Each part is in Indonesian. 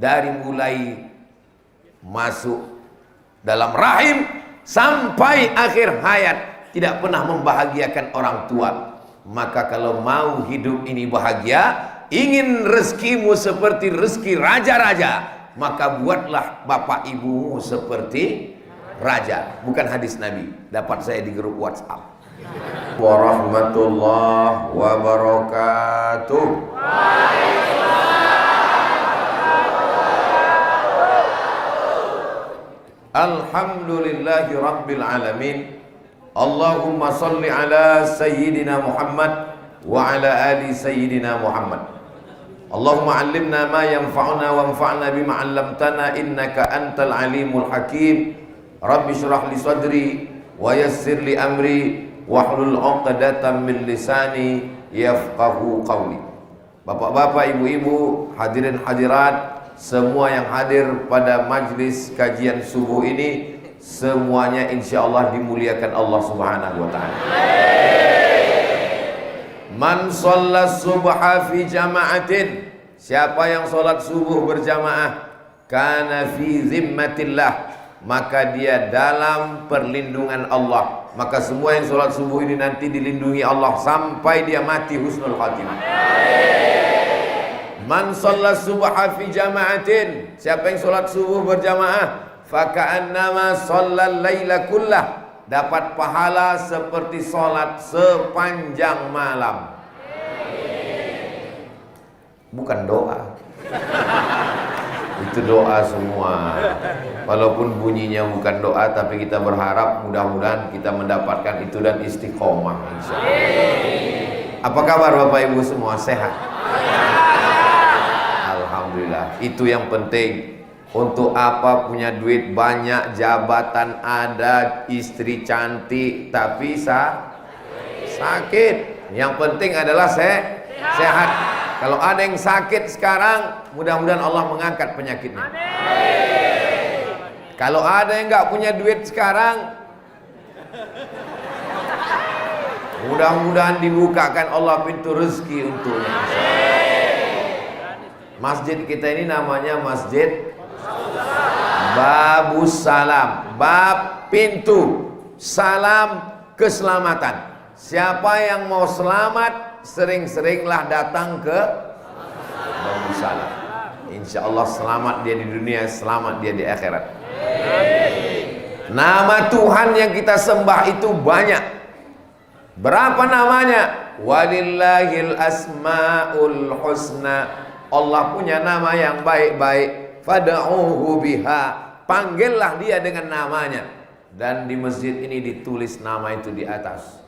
dari mulai masuk dalam rahim sampai akhir hayat tidak pernah membahagiakan orang tua. Maka kalau mau hidup ini bahagia, ingin rezekimu seperti rezeki raja-raja, maka buatlah bapak ibumu seperti raja. Bukan hadis Nabi, dapat saya di grup WhatsApp. Warahmatullahi wabarakatuh. Alhamdulillahi rabbil alamin. Allahumma salli ala sayyidina Muhammad wa ala ali sayyidina Muhammad. Allahumma allimna ma yanfa'una wanfa'na bima 'allamtana innaka antal alimul hakim. Rabbi shrah li sadri wa yassir li amri wahlul 'uqdatam min lisani yafqahu qawli. Bapak-bapak, ibu-ibu, hadirin hadirat, semua yang hadir pada majlis kajian subuh ini, semuanya insyaallah dimuliakan Allah Subhanahu wa taala. Man shalla subha fi jama'atin, siapa yang salat subuh berjamaah, kana fi zimmatillah, maka dia dalam perlindungan Allah. Maka semua yang salat subuh ini nanti dilindungi Allah sampai dia mati husnul khatimah. Man shalla subha fi jama'atin, siapa yang salat subuh berjamaah, faka'annama shallal laila kullah, dapat pahala seperti salat sepanjang malam. Bukan doa. Itu doa semua. Walaupun bunyinya bukan doa, tapi kita berharap mudah-mudahan kita mendapatkan itu dan istiqomah insyaallah. Apa kabar Bapak Ibu semua, sehat? Alhamdulillah, itu yang penting. Untuk apa punya duit banyak, jabatan ada, istri cantik, tapi sakit. Yang penting adalah sehat. Kalau ada yang sakit sekarang, mudah-mudahan Allah mengangkat penyakitnya. Kalau ada yang nggak punya duit sekarang, mudah-mudahan dibukakan Allah pintu rezeki untuknya. Masjid kita ini namanya Masjid Babus Salam, bab pintu salam keselamatan. Siapa yang mau selamat, sering-seringlah datang ke Babus Salam. Insya Allah selamat dia di dunia, selamat dia di akhirat. Nama Tuhan yang kita sembah itu banyak. Berapa namanya? Walillahil asmaul husna. Allah punya nama yang baik-baik. Fad'uhu biha, panggillah dia dengan namanya. Dan di masjid ini ditulis nama itu di atas.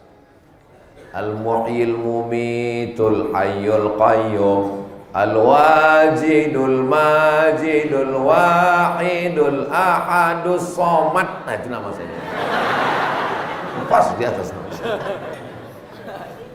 Al-Muhyil Mumitul Hayyul Qayyum, Al-Wajidul Majidul Wahidul Ahadus Somad. Nah itu nama saya. Pas di atas nama.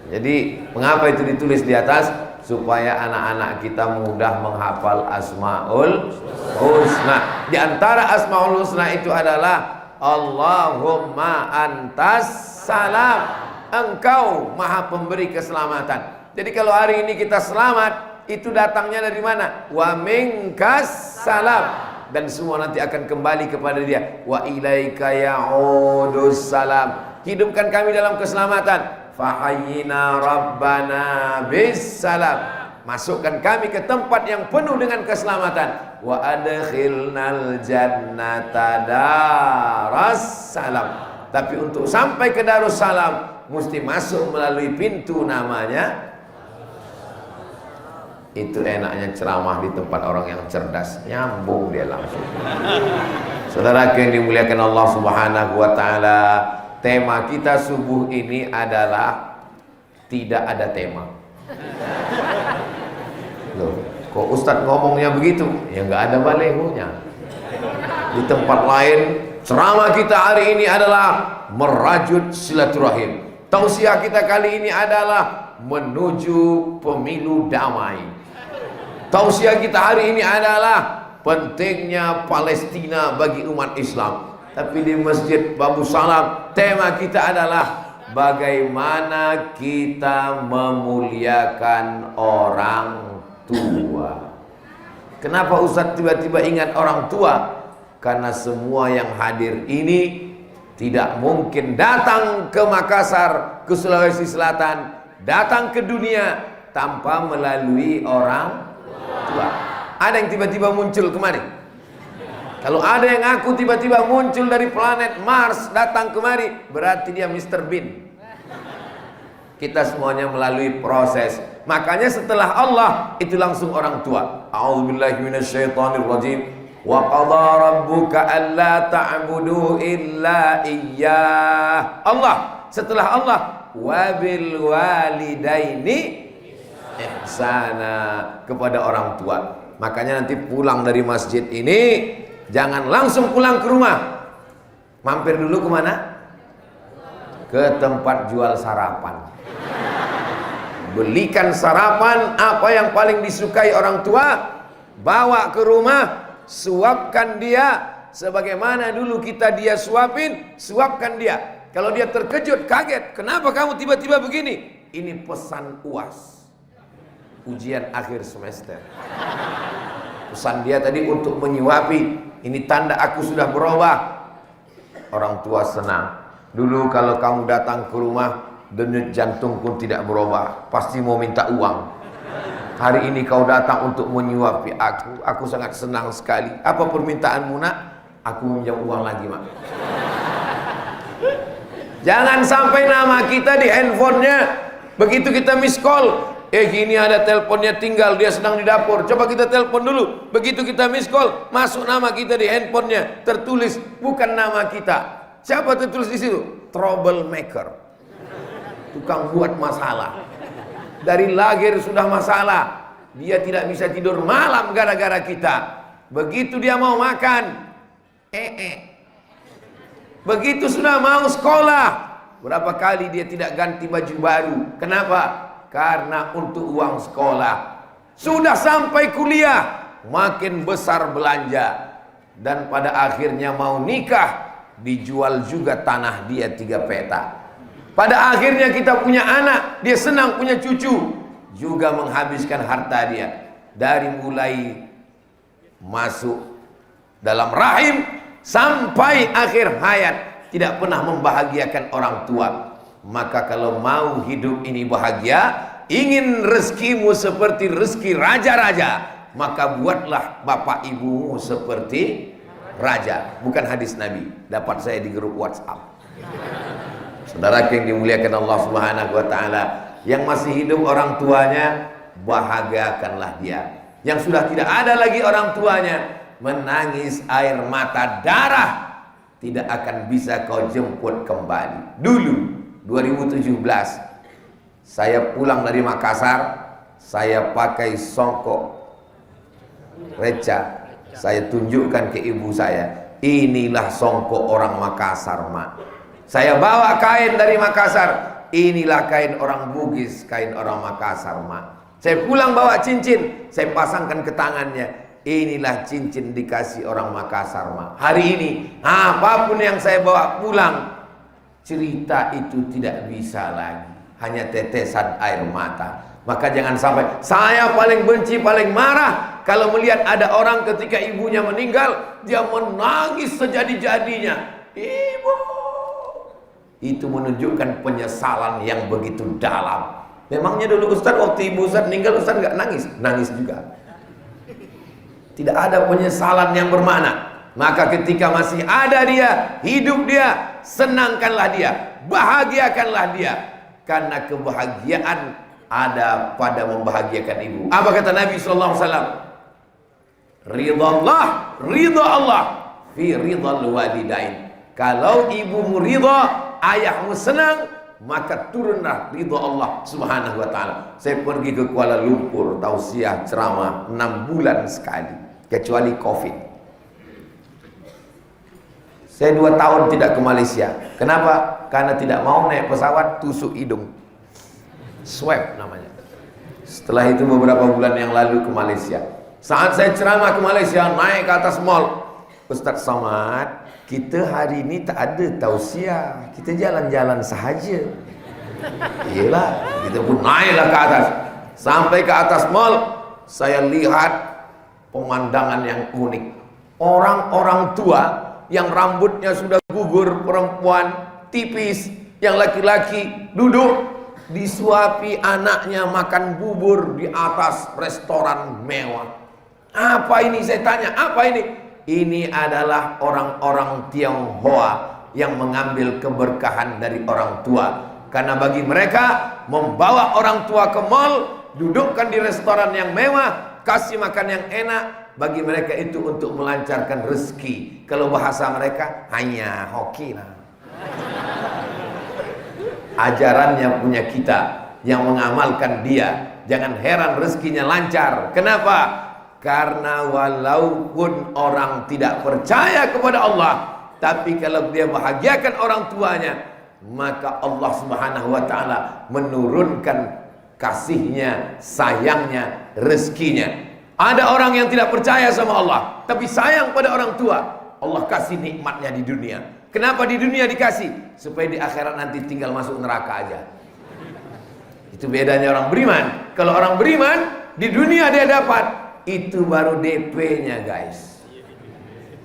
Jadi mengapa itu ditulis di atas? Supaya anak-anak kita mudah menghafal Asmaul Husna. Di antara Asmaul Husna itu adalah Allahumma antas salam, engkau maha pemberi keselamatan. Jadi kalau hari ini kita selamat, itu datangnya dari mana? Wa minkas salam. Dan semua nanti akan kembali kepada dia. Wa ilaika ya'udus salam. Hidupkan kami dalam keselamatan. Fahayyina rabbana bis salam, masukkan kami ke tempat yang penuh dengan keselamatan. Wa adkhilnal jannata daras salam. Tapi untuk sampai ke darus salam mesti masuk melalui pintu namanya. Itu enaknya ceramah di tempat orang yang cerdas, nyambung dia langsung. Saudara yang dimuliakan Allah Subhanahu wa taala, tema kita subuh ini adalah tidak ada tema. Loh, kok Ustadz ngomongnya begitu? Ya nggak ada balehonya. Di tempat lain ceramah kita hari ini adalah merajut silaturahim. Tausiah kita kali ini adalah menuju pemilu damai. Tausiah kita hari ini adalah pentingnya Palestina bagi umat Islam. Tapi di Masjid Babus Salam tema kita adalah bagaimana kita memuliakan orang tua. Kenapa Ustaz tiba-tiba ingat orang tua? Karena semua yang hadir ini tidak mungkin datang ke Makassar, ke Sulawesi Selatan, datang ke dunia tanpa melalui orang tua. Ada yang tiba-tiba muncul kemari? Kalau ada yang aku tiba-tiba muncul dari planet Mars datang kemari, berarti dia Mr. Bean. Kita semuanya melalui proses. Makanya setelah Allah itu langsung orang tua. A'udzubillahi minasyaitonirrajim. Wa qadha rabbuka alla ta'budu illa iyyah. Allah, setelah Allah, wabil walidaini ihsana, kepada orang tua. Makanya nanti pulang dari masjid ini jangan langsung pulang ke rumah. Mampir dulu kemana? Ke tempat jual sarapan. Belikan sarapan apa yang paling disukai orang tua, bawa ke rumah, suapkan dia sebagaimana dulu kita dia suapin, suapkan dia. Kalau dia terkejut, kaget, kenapa kamu tiba-tiba begini? Ini pesan UAS, ujian akhir semester. Pesan dia tadi untuk menyuapi, ini tanda aku sudah berubah. Orang tua senang. Dulu kalau kamu datang ke rumah, denyut jantung pun tidak berubah, pasti mau minta uang. Hari ini kau datang untuk menyuapi aku sangat senang sekali. Apa permintaanmu nak? Aku minjam uang lagi mak. Jangan sampai nama kita di handphonenya, begitu kita miss call, gini ada teleponnya tinggal, dia sedang di dapur, coba kita telepon dulu. Begitu kita miss call, masuk nama kita di handphonenya, tertulis bukan nama kita. Siapa tertulis di situ? Troublemaker, tukang buat masalah. Dari lahir sudah masalah. Dia tidak bisa tidur malam gara-gara kita. Begitu dia mau makan, begitu sudah mau sekolah, berapa kali dia tidak ganti baju baru. Kenapa? Karena untuk uang sekolah. Sudah sampai kuliah, makin besar belanja. Dan pada akhirnya mau nikah, dijual juga tanah dia 3 peta. Pada akhirnya kita punya anak, dia senang punya cucu, juga menghabiskan harta dia. Dari mulai masuk dalam rahim sampai akhir hayat, tidak pernah membahagiakan orang tua. Maka kalau mau hidup ini bahagia, ingin rezekimu seperti rezeki raja-raja, maka buatlah bapak ibumu seperti raja. Bukan hadis Nabi, dapat saya di grup WhatsApp. Saudara yang dimuliakan Allah Subhanahu wa taala, yang masih hidup orang tuanya, bahagiakanlah dia. Yang sudah tidak ada lagi orang tuanya, menangis air mata darah, tidak akan bisa kau jemput kembali. Dulu 2017 saya pulang dari Makassar, saya pakai songkok reca, saya tunjukkan ke ibu saya, inilah songkok orang Makassar mak. Saya bawa kain dari Makassar, inilah kain orang Bugis, kain orang Makassar mak. Saya pulang bawa cincin, saya pasangkan ke tangannya, inilah cincin dikasih orang Makassar mak. Hari ini apapun yang saya bawa pulang, cerita itu tidak bisa lagi, hanya tetesan air mata. Maka jangan sampai, saya paling benci, paling marah kalau melihat ada orang ketika ibunya meninggal, dia menangis sejadi-jadinya. Ibu, itu menunjukkan penyesalan yang begitu dalam. Memangnya dulu Ustaz waktu ibu Ustaz meninggal, Ustaz nggak nangis? Nangis juga. Tidak ada penyesalan yang bermakna. Maka ketika masih ada dia, hidup dia, senangkanlah dia, bahagiakanlah dia. Karena kebahagiaan ada pada membahagiakan ibu. Apa kata Nabi SAW? Ridha Allah fi ridhal walidain. Kalau ibumu ridha, ayahmu senang, maka turunlah ridha Allah Subhanahu wa taala. Saya pergi ke Kuala Lumpur tausiah ceramah 6 bulan sekali, kecuali Covid. Saya 2 tahun tidak ke Malaysia. Kenapa? Karena tidak mau naik pesawat, tusuk hidung, swab namanya. Setelah itu beberapa bulan yang lalu ke Malaysia. Saat saya ceramah ke Malaysia, naik ke atas mall, Ustaz Somad, kita hari ini tak ada tausiah, kita jalan-jalan sahaja. Iyalah, kita pun naiklah ke atas. Sampai ke atas mall, saya lihat pemandangan yang unik. Orang-orang tua yang rambutnya sudah gugur, perempuan tipis, yang laki-laki duduk disuapi anaknya makan bubur di atas restoran mewah. Apa ini, saya tanya, apa ini? Ini adalah orang-orang Tionghoa yang mengambil keberkahan dari orang tua. Karena bagi mereka membawa orang tua ke mall, dudukkan di restoran yang mewah, kasih makan yang enak, bagi mereka itu untuk melancarkan rezeki. Kalau bahasa mereka hanya hoki lah. Ajarannya punya kita yang mengamalkan dia, jangan heran rezekinya lancar. Kenapa? Karena walaupun orang tidak percaya kepada Allah, tapi kalau dia bahagiakan orang tuanya, maka Allah Subhanahu wa ta'ala menurunkan kasihnya, sayangnya, rezekinya. Ada orang yang tidak percaya sama Allah, tapi sayang pada orang tua, Allah kasih nikmatnya di dunia. Kenapa di dunia dikasih? Supaya di akhirat nanti tinggal masuk neraka aja. Itu bedanya orang beriman. Kalau orang beriman, di dunia dia dapat, itu baru DP-nya guys.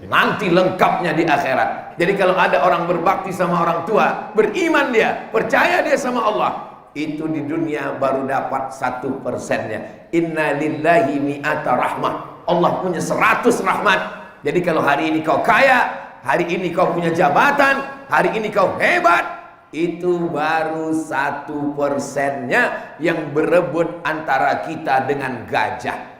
Nanti lengkapnya di akhirat. Jadi kalau ada orang berbakti sama orang tua, beriman dia, percaya dia sama Allah, itu di dunia baru dapat 1%-nya. Inna lillahi mi'ata rahmah. Allah punya 100 rahmat. Jadi kalau hari ini kau kaya, hari ini kau punya jabatan, hari ini kau hebat, itu baru 1%-nya yang berebut antara kita dengan gajah.